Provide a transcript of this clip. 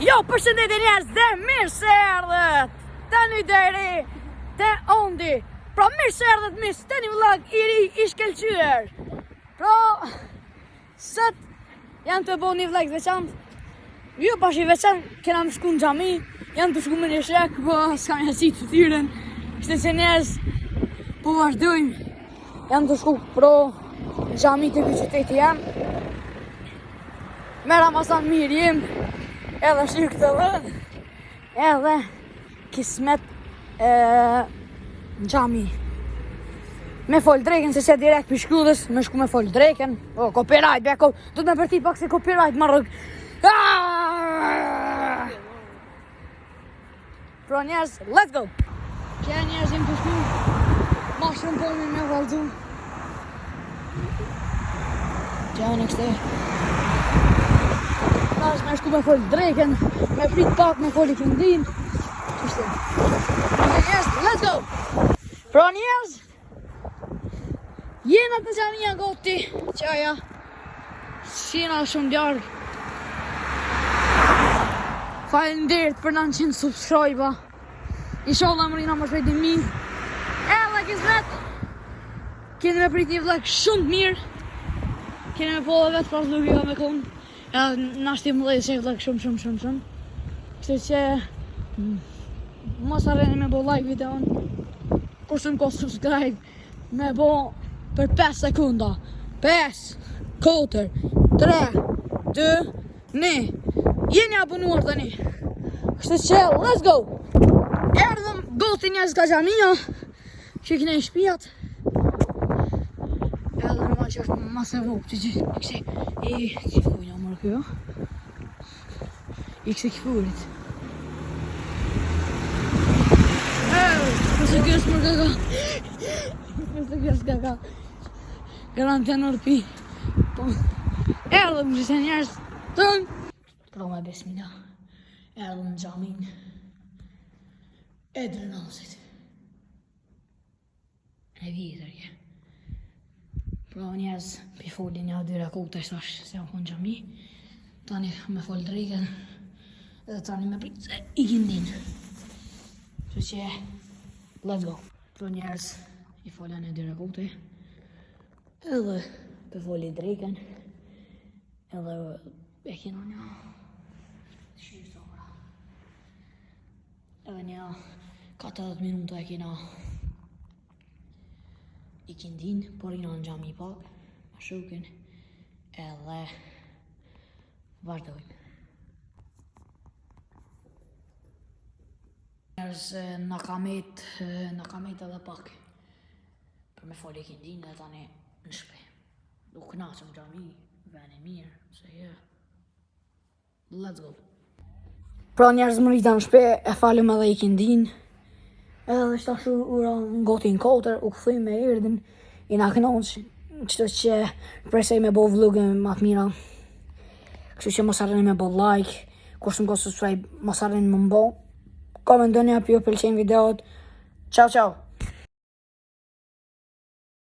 Jo, përshëndetje njerëz dhe mirë se erdhët të një deri të ondi. Pra mirë se erdhët mis të një vlog i ri i shkelqyer. Pra, sët janë të bo një vlog veçant. Jo pash i veçant, kena më shku në xhami, janë të shku me një shek, po s'ka një si të tyren. Kështë që njerëz, po vazhdojmë, janë të shku pro xhami të këtë qyteti jam. Me Ramazan mirë jem, edhe shirë këtë dhën, edhe kismet në xhami. Me fol dreken, se direkt për shkullës, me shku me fol dreken. O, copyright, be, do të me përti pak se copyright më rëg. Pro njerëz, let's go! Kja njerëz jem të shku, ma shumë pëmi me valdzu. Kja në kështë tash me shku me fol dreken, me prit pak me fol i këndin. Qështë njerëz, let's go! Pro njerëz, jena të xhamia goti, qaja, shina shumë djarë. Faleminderit për 900 subscribe-a. Inshallah më rina më shpejt i mi. Edhe kismet, keni me prit një vlog shumë mirë. Keni me po dhe vetë pas vlog me konë. Edhe nashti më dhejë që i vlog shumë. Kështë që mos arreni me bo like videon. Kurse më ko subscribe me bo për 5 sekunda. 5, 4, 3, 2, 1. Jeni abonuar tani. Kështë që let's go. Erdhëm goti njerëz ka xhamia. Që kene i shpijat. Edhe normal që është mas e vogë që kështë i kifujnë amërë kjo. I kështë kifurit. Nëse kjo është mërë gaga. Nëse kjo është gaga. Garant janë orpi. Erdhëm që se njerëz tënë. Pro me besmina. Erdhëm në xhamin e drenazit. E vjetër kje. Pro njerëz, pi folin një dyre kote shtash se jam konë xhami. Tani me fol drejken. Edhe tani me prit se i kindin. Që që, let's go. Pro njerëz, i folja një dyre kote. Edhe pe foli drejken. Edhe e kena një shqiptara. Edhe një 40 minuta e kena i kindin, por jina në xhami pak, ma shukin, edhe vazhdojmë. Njerëz në kamet edhe pak, për me foli i kindin dhe tani në shpe. U knaqëm xhami, vene mirë, se je. Let's go. Pra njerëz më rita në shpe, e falim edhe i kindin. Edhe shtashu ura në gotin 4, u këthuj me irdin. I na kënoq, qëto që presej me bo vlogën më të mira. Kështu që mos arreni me bo like, kurse më ko subscribe, mos arreni më mbo. Komentoni apo ju pëlqejnë videot. Ciao.